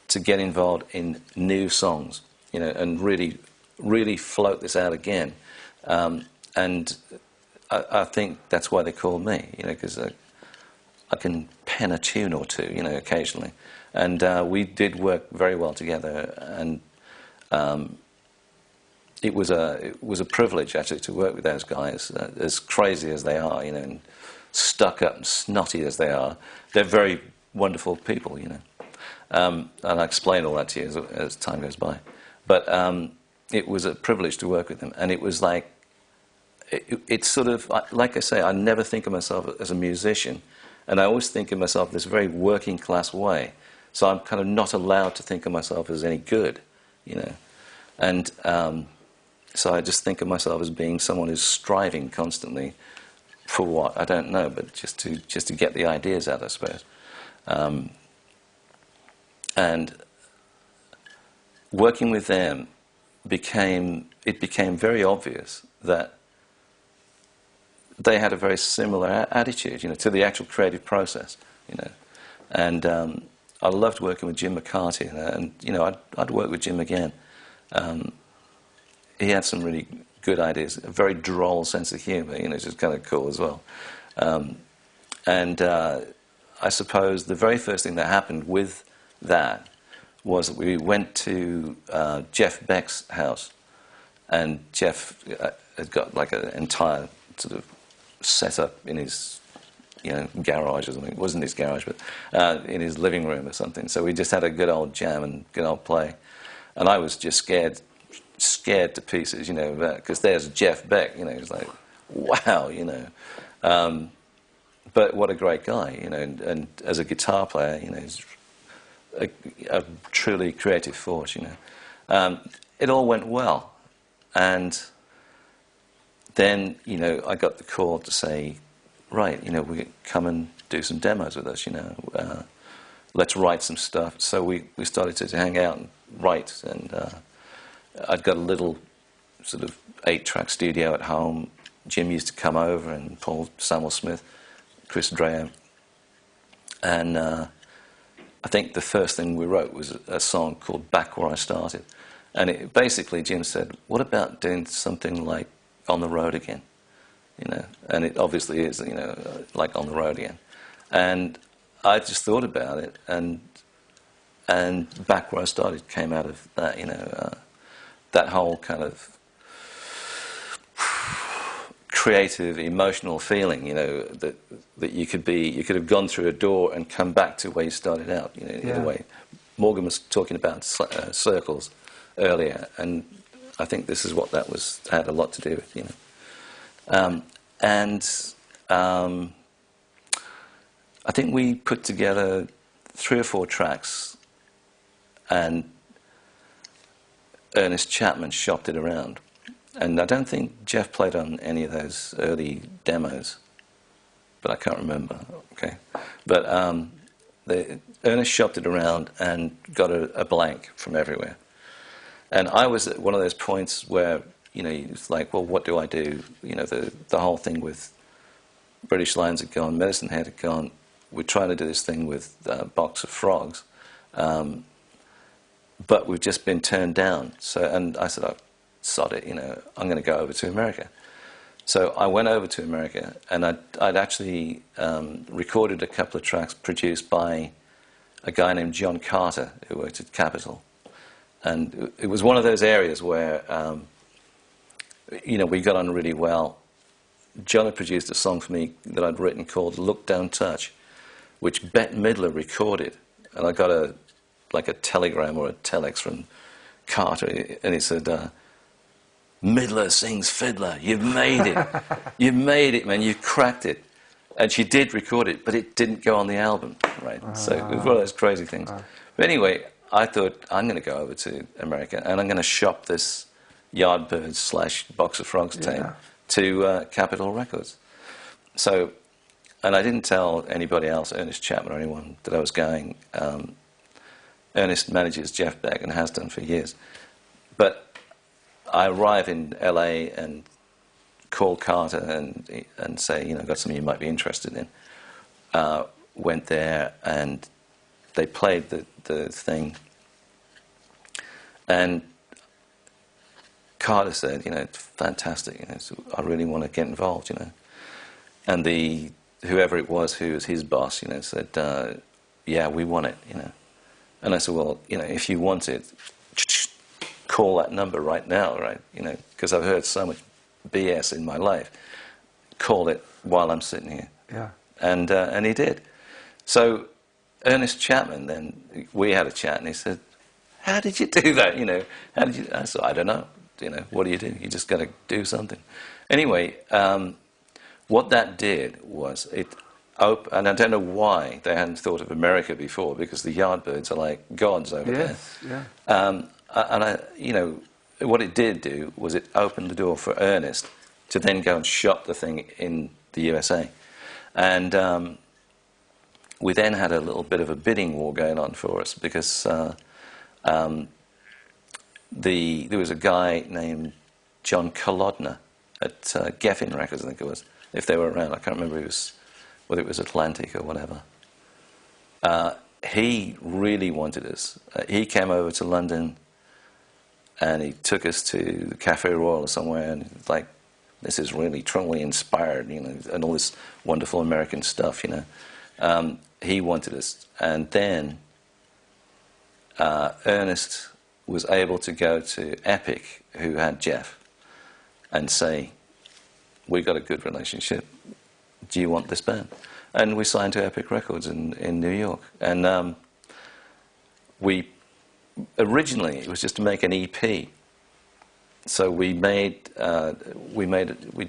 to get involved in new songs, and really, really float this out again. And I think that's why they called me, because I can pen a tune or two, occasionally. And we did work very well together, and it was a privilege actually to work with those guys, as crazy as they are, and stuck up and snotty as they are. They're very wonderful people, and I'll explain all that to you as time goes by. But it was a privilege to work with them, and it was like, it's sort of, like I say, I never think of myself as a musician, and I always think of myself in this very working class way. So I'm kind of not allowed to think of myself as any good, And so I just think of myself as being someone who's striving constantly for what? I don't know, but just to get the ideas out, I suppose. And working with them became very obvious that they had a very similar attitude, to the actual creative process, And I loved working with Jim McCarty, and I'd work with Jim again. He had some really good ideas, a very droll sense of humour, which is kind of cool as well. And I suppose the very first thing that happened with that was that we went to Jeff Beck's house, and Jeff had got like an entire sort of set up in his garage or something. It wasn't his garage, but in his living room or something. So we just had a good old jam and good old play. And I was just scared to pieces, because there's Jeff Beck, it's like, wow, But what a great guy, and as a guitar player, he's a truly creative force, It all went well. And then, you know, I got the call to say, right, you know, we come and do some demos with us, you know. Let's write some stuff. So we started to hang out and write, and I'd got a little sort of 8-track studio at home. Jim used to come over, and Paul Samuel-Smith, Chris Dreyer. And I think the first thing we wrote was a song called Back Where I Started. And it, basically Jim said, what about doing something like On the Road Again? You know, and it obviously is, you know, like On the Road Again. And I just thought about it, and Back Where I Started came out of that, you know, that whole kind of creative, emotional feeling, you know, that you could have gone through a door and come back to where you started out, you know, in a way. Morgan was talking about circles earlier, and I think this is what that had a lot to do with, you know. I think we put together 3 or 4 tracks, and Ernest Chapman shopped it around. And I don't think Jeff played on any of those early demos, but I can't remember. Okay, but Ernest shopped it around and got a blank from everywhere. And I was at one of those points where, you know, it's like, well, what do I do? You know, the whole thing with British Lions had gone, Medicine Head had gone. We're trying to do this thing with Box of Frogs, but we've just been turned down. So, and I said, oh, sod it, you know, I'm going to go over to America. So I went over to America, and I'd actually recorded a couple of tracks produced by a guy named John Carter, who worked at Capitol. And it was one of those areas where, you know, we got on really well. John had produced a song for me that I'd written called Look, Don't Touch, which Bette Midler recorded. And I got a telegram or a telex from Carter, and he said, Midler sings Fiddler, you've made it. You've made it, man, you've cracked it. And she did record it, but it didn't go on the album, right? So it was one of those crazy things. But anyway, I thought, I'm going to go over to America, and I'm going to shop this Yardbirds / Box of Frogs tape to Capitol Records. So, and I didn't tell anybody else, Ernest Chapman or anyone, that I was going. Ernest manages Jeff Beck and has done for years. But I arrive in LA and call Carter and say, you know, I've got something you might be interested in. Went there, and they played the thing. And Carter said, you know, it's fantastic, you know, so I really want to get involved, you know. And whoever it was who was his boss, you know, said, yeah, we want it, you know. And I said, well, you know, if you want it, call that number right now, right? You know, because I've heard so much BS in my life. Call it while I'm sitting here. Yeah. And he did. So Ernest Chapman, then we had a chat, and he said, how did you do that? You know, how did you? I said, I don't know. You know, what do? You just got to do something. Anyway, what that did was it opened, and I don't know why they hadn't thought of America before, because the Yardbirds are like gods over there. Yeah. And I, you know, what it did do was it opened the door for Ernest to then go and shop the thing in the USA. And we then had a little bit of a bidding war going on for us, because there was a guy named John Kolodner at Geffen Records, I think it was, if they were around. I can't remember whether it was Atlantic or whatever. He really wanted us. He came over to London, and he took us to the Café Royal or somewhere, and it's like, this is really truly inspired, you know, and all this wonderful American stuff, you know. He wanted us. And then Ernest was able to go to Epic, who had Jeff, and say, we've got a good relationship. Do you want this band? And we signed to Epic Records in New York. And originally it was just to make an EP. So we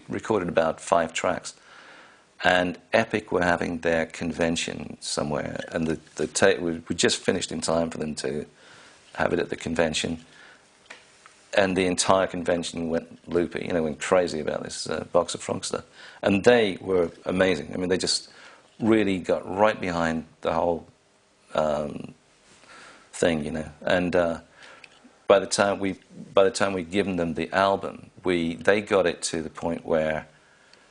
recorded about 5 tracks. And Epic were having their convention somewhere, and the tape we just finished in time for them to have it at the convention. and the entire convention went loopy, went crazy about this Box of Frogs stuff. And they were amazing. I mean, they just really got right behind the whole thing, And by the time we'd given them the album, they got it to the point where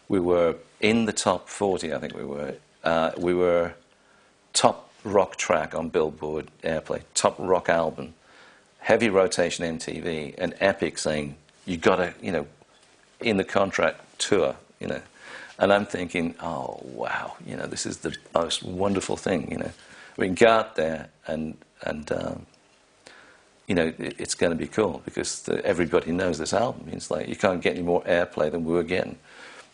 we were in the top 40. I think we were top rock track on Billboard Airplay, top rock album, heavy rotation MTV, and Epic saying you got to, in the contract tour, And I'm thinking, oh wow, this is the most wonderful thing, We can go out there and it's going to be cool because everybody knows this album. It's like you can't get any more airplay than we were getting.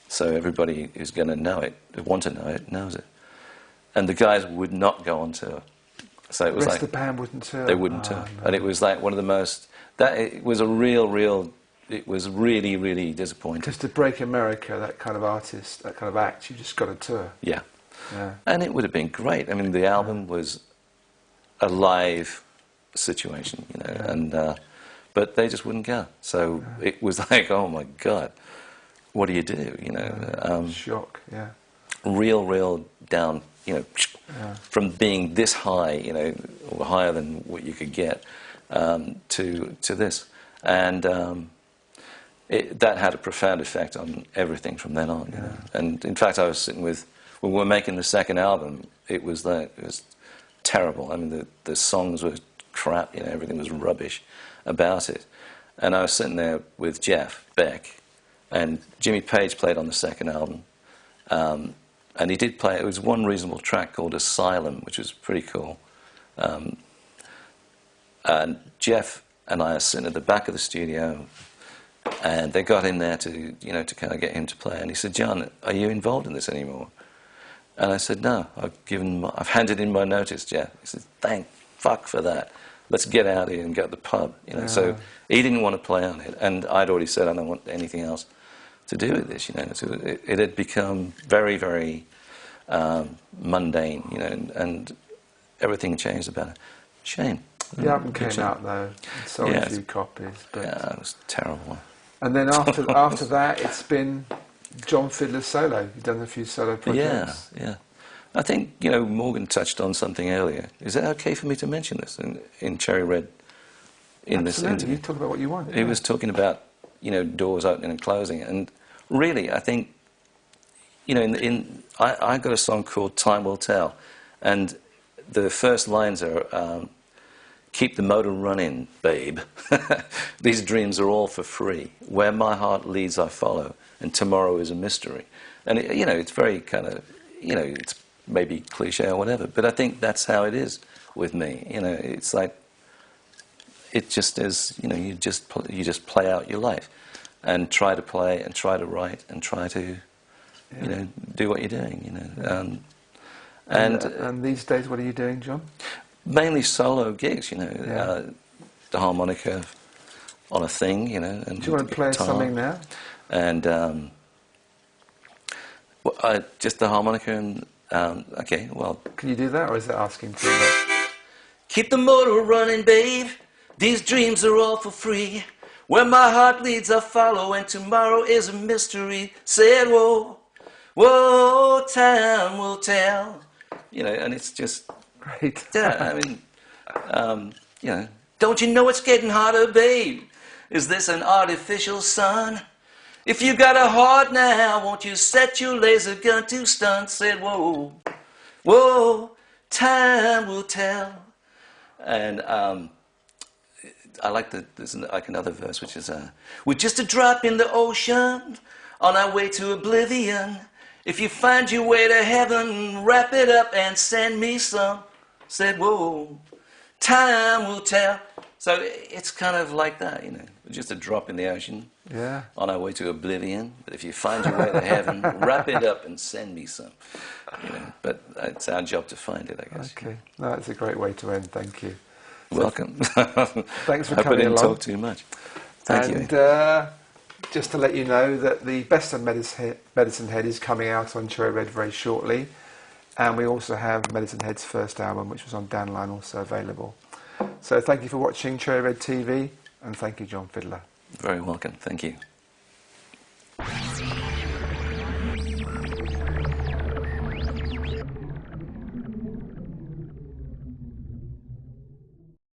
So everybody who's going to know it, who want to know it, knows it. And the guys would not go on tour. So it was the like rest of the band wouldn't tour. They wouldn't tour, no. And it was like one of the most. It was a real. It was really, really disappointing. Because to break America, that kind of artist, that kind of act, you just got to tour. Yeah. Yeah. And it would have been great. I mean, the album was a live situation, and but they just wouldn't go. So it was like, oh my God, what do you do? Shock. Yeah. Real down. From being this high, or higher than what you could get, to this, and that had a profound effect on everything from then on. And in fact, I was sitting when we were making the second album, it was terrible. I mean, the songs were crap. Everything was rubbish about it. And I was sitting there with Jeff Beck, and Jimmy Page played on the second album. And he did play, it was one reasonable track called Asylum, which was pretty cool. And Jeff and I are sitting at the back of the studio, and they got in there to kind of get him to play. And he said, John, are you involved in this anymore? And I said, no, I've handed in my notice, Jeff. He said, thank fuck for that. Let's get out here and go to the pub. So he didn't want to play on it. And I'd already said I don't want anything else to do with this, So it had become very, very mundane, and everything changed about it. Shame. The album came out though, and sold a few copies. But yeah, it was terrible. And then after that, it's been John Fiddler solo. You've done a few solo projects. Yeah. I think Morgan touched on something earlier. Is it okay for me to mention this in Cherry Red? In this interview, you talk about what you want. He was talking about doors opening and closing, and really, I think I got a song called "Time Will Tell," and the first lines are. Keep the motor running, babe. These dreams are all for free. Where my heart leads, I follow, and tomorrow is a mystery. And it's very kind of, it's maybe cliche or whatever, but I think that's how it is with me. It's like it just is. You just play out your life, and try to play, and try to write, and try to, do what you're doing. And these days, what are you doing, John? Mainly solo gigs, the harmonica on a thing, And do you want to play something now? And just the harmonica and okay, well. Can you do that, or is it asking too much? Keep the motor running, babe. These dreams are all for free. Where my heart leads, I follow, and tomorrow is a mystery. Said, whoa, whoa, time will tell. And it's just. Great. Yeah, I mean, don't you know it's getting hotter, babe? Is this an artificial sun? If you got a heart now, won't you set your laser gun to stun? Said, whoa, whoa, time will tell. And I like there's like another verse, which is, we're just a drop in the ocean on our way to oblivion. If you find your way to heaven, wrap it up and send me some. Said, whoa, time will tell. So it's kind of like that, just a drop in the ocean on our way to oblivion. But if you find your way to heaven, wrap it up and send me some. But it's our job to find it, I guess. Okay, no, that's a great way to end. Thank you. Welcome. Thanks for coming along. I didn't talk too much. Thank you. And just to let you know that the Best of Medicine Head is coming out on Cherry Red very shortly. And we also have Medicine Head's first album, which was on Downline, also available. So thank you for watching Cherry Red TV, And thank you, John Fiddler. Very welcome. Thank you.